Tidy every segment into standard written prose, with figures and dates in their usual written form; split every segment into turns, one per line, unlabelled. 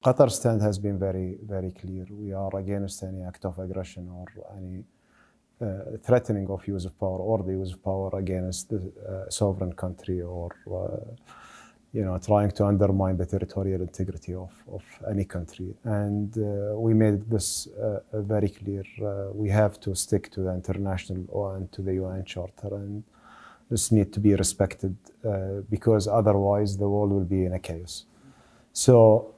Qatar's stand has been very, very clear. We are against any act of aggression or any threatening of use of power or the use of power against the sovereign country or trying to undermine the territorial integrity of any country. And we made this very clear. We have to stick to the international law and to the UN Charter, and this needs to be respected because otherwise the world will be in a chaos. So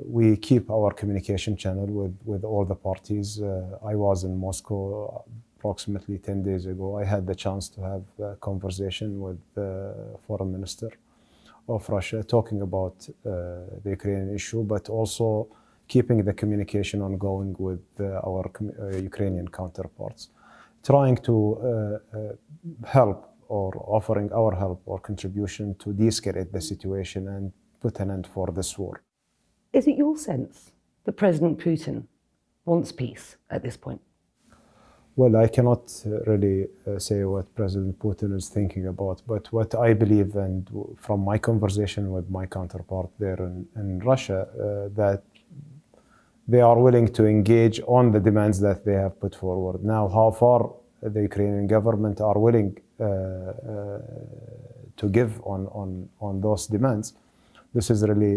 we keep our communication channel with all the parties. I was in Moscow approximately 10 days ago. I had the chance to have a conversation with the foreign minister of Russia talking about the Ukrainian issue, but also keeping the communication ongoing with our Ukrainian counterparts, trying to help or offering our help or contribution to de-escalate the situation and put an end for this war.
Is it your sense that President Putin wants peace at this point?
Well, I cannot really say what President Putin is thinking about, but what I believe, and from my conversation with my counterpart there in Russia, that they are willing to engage on the demands that they have put forward. Now, how far the Ukrainian government are willing to give on those demands, this is really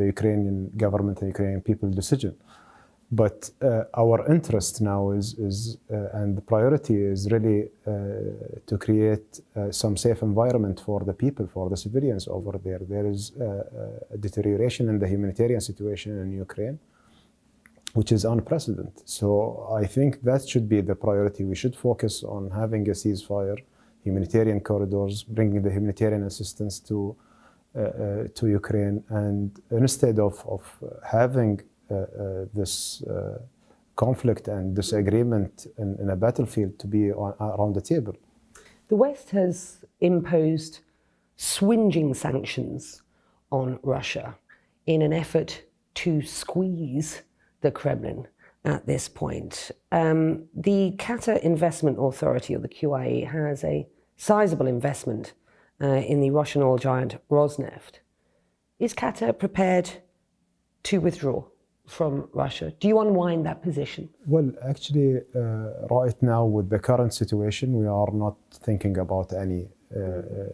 the Ukrainian government and Ukrainian people's decision. But our interest now is and the priority is really to create some safe environment for the people, for the civilians over there. There is a deterioration in the humanitarian situation in Ukraine, which is unprecedented. So I think that should be the priority. We should focus on having a ceasefire, humanitarian corridors, bringing the humanitarian assistance to Ukraine, and instead of having this conflict and disagreement in a battlefield to be around the table.
The West has imposed swingeing sanctions on Russia in an effort to squeeze the Kremlin at this point. The Qatar Investment Authority, or the QIE, has a sizable investment in the Russian oil giant Rosneft. Is Qatar prepared to withdraw from Russia? Do you unwind that position?
Well, actually, right now with the current situation, we are not thinking about any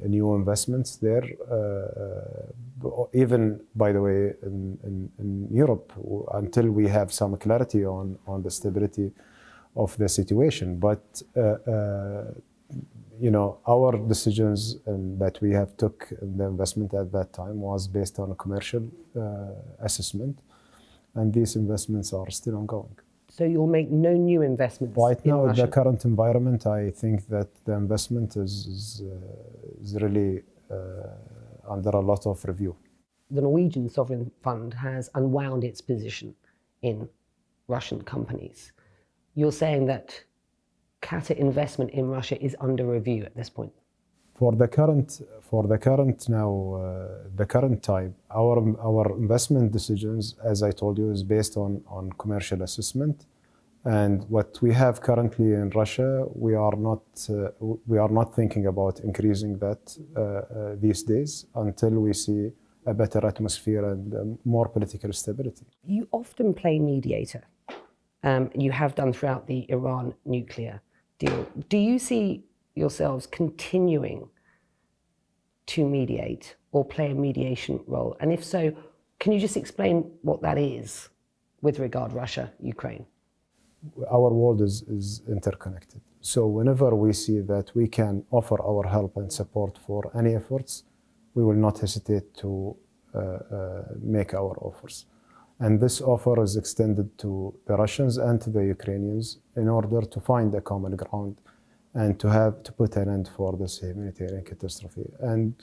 new investments there. Even, by the way, in Europe, until we have some clarity on the stability of the situation. But our decisions that we have took in the investment at that time was based on a commercial assessment. And these investments are still ongoing.
So you'll make no new investments
right now,
in Russia?
In the current environment, I think that the investment is really under a lot of review.
The Norwegian Sovereign Fund has unwound its position in Russian companies. You're saying that Qatar investment in Russia is under review at this point?
For the current time, our investment decisions, as I told you, is based on commercial assessment, and what we have currently in Russia, we are not thinking about increasing that these days until we see a better atmosphere and more political stability.
You often play mediator. You have done throughout the Iran nuclear deal. Do you see yourselves continuing to mediate or play a mediation role? And if so, can you just explain what that is with regard to Russia, Ukraine?
Our world is interconnected. So whenever we see that we can offer our help and support for any efforts, we will not hesitate to make our offers. And this offer is extended to the Russians and to the Ukrainians in order to find a common ground and to put an end for this humanitarian catastrophe. And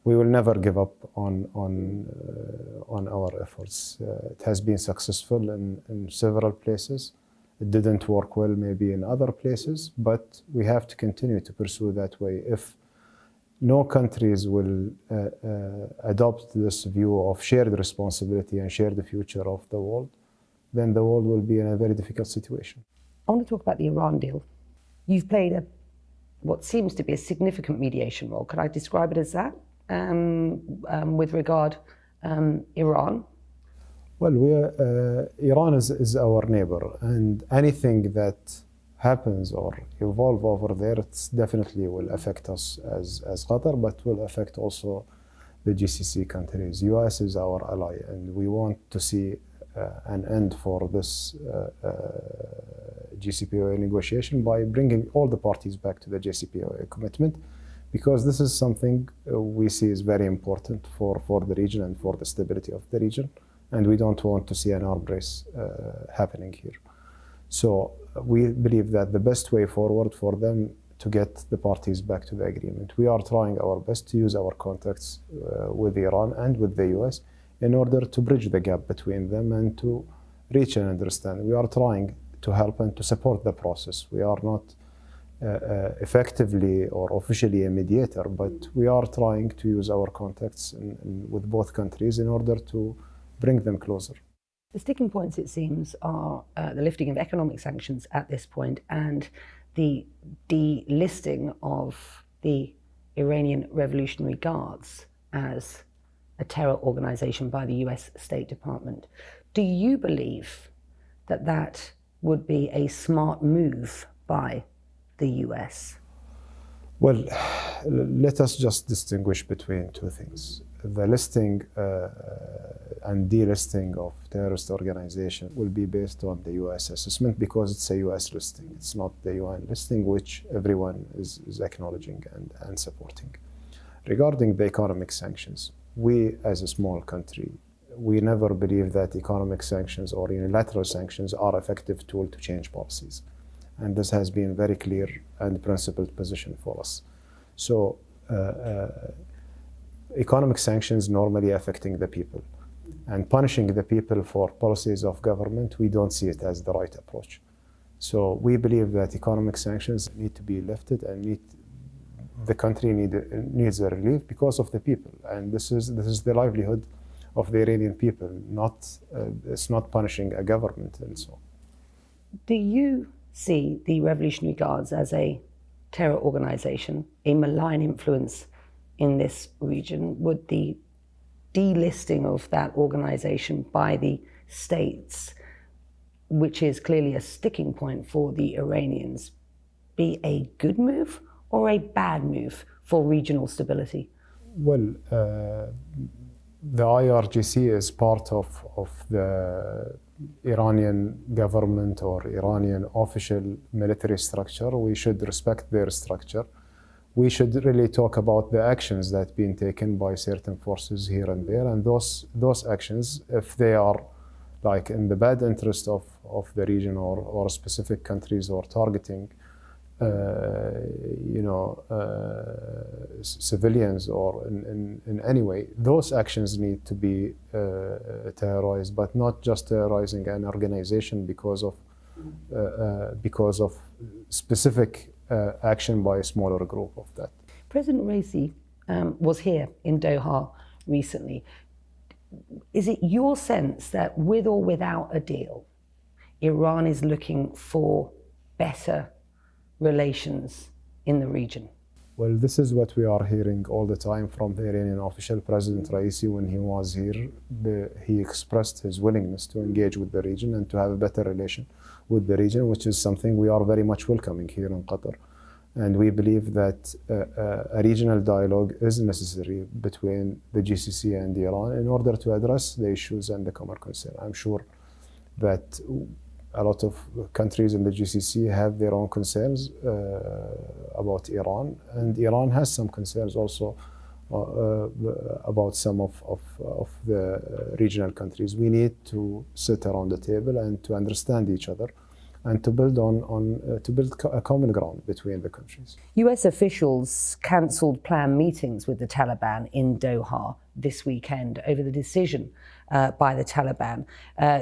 we will never give up on our efforts. It has been successful in several places. It didn't work well maybe in other places, but we have to continue to pursue that way. If no countries will adopt this view of shared responsibility and share the future of the world, then the world will be in a very difficult situation.
I want to talk about the Iran deal. You've played what seems to be a significant mediation role. Could I describe it as that with regard Iran?
Well, Iran is our neighbor, and anything that happens or evolve over there, it definitely will affect us as Qatar, but will affect also the GCC countries. US is our ally, and we want to see an end for this JCPOA negotiation by bringing all the parties back to the JCPOA commitment, because this is something we see is very important for the region and for the stability of the region, and we don't want to see an arms race happening here. So we believe that the best way forward for them to get the parties back to the agreement. We are trying our best to use our contacts with Iran and with the US in order to bridge the gap between them and to reach an understanding. We are trying to help and to support the process. We are not effectively or officially a mediator, but we are trying to use our contacts with both countries in order to bring them closer.
The sticking points, it seems, are the lifting of economic sanctions at this point and the delisting of the Iranian Revolutionary Guards as a terror organization by the US State Department. Do you believe that that would be a smart move by the US?
Well, let us just distinguish between two things. The listing and delisting of terrorist organization will be based on the US assessment because it's a US listing. It's not the UN listing, which everyone is acknowledging and supporting. Regarding the economic sanctions, we as a small country, we never believe that economic sanctions or unilateral sanctions are an effective tool to change policies. And this has been very clear and principled position for us. So economic sanctions normally affecting the people, and punishing the people for policies of government, we don't see it as the right approach. So we believe that economic sanctions need to be lifted and the country needs a relief because of the people, and this is the livelihood of the Iranian people. It's not punishing a government and so.
Do you see the Revolutionary Guards as a terror organization, a malign influence in this region? Would the delisting of that organization by the states, which is clearly a sticking point for the Iranians, be a good move or a bad move for regional stability?
Well, the IRGC is part of the Iranian government or Iranian official military structure. We should respect their structure. We should really talk about the actions that have been taken by certain forces here and there, and those actions, if they are like in the bad interest of the region or specific countries or targeting civilians or in any way, those actions need to be terrorized, but not just terrorizing an organization because of specific action by a smaller group of that.
President Raisi was here in Doha recently. Is it your sense that with or without a deal, Iran is looking for better relations in the region?
Well, this is what we are hearing all the time from the Iranian official. President Raisi, when he was here, he expressed his willingness to engage with the region and to have a better relation with the region, which is something we are very much welcoming here in Qatar. And we believe that a regional dialogue is necessary between the GCC and Iran in order to address the issues and the common concern. I'm sure that a lot of countries in the GCC have their own concerns about Iran, and Iran has some concerns also about some of the regional countries. We need to sit around the table and to understand each other and to build a common ground between the countries.
US officials cancelled planned meetings with the Taliban in Doha this weekend over the decision by the Taliban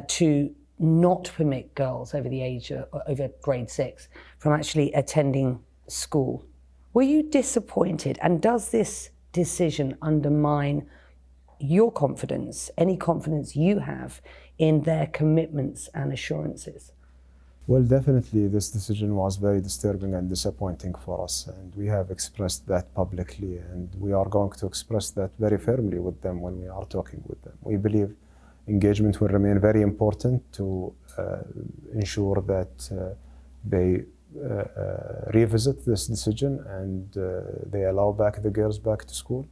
to not permit girls over the age of over grade 6 from actually attending school. Were you disappointed, and does this decision undermine your confidence, any confidence you have in their commitments and assurances?
Well, definitely this decision was very disturbing and disappointing for us, and we have expressed that publicly, and we are going to express that very firmly with them when we are talking with them. We believe engagement will remain very important to ensure that they revisit this decision and they allow back the girls back to school.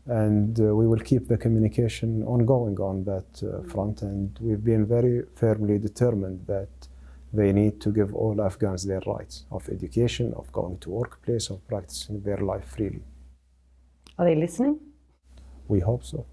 And we will keep the communication ongoing on that front. And we've been very firmly determined that they need to give all Afghans their rights of education, of going to workplace, of practicing their life freely.
Are they listening?
We hope so.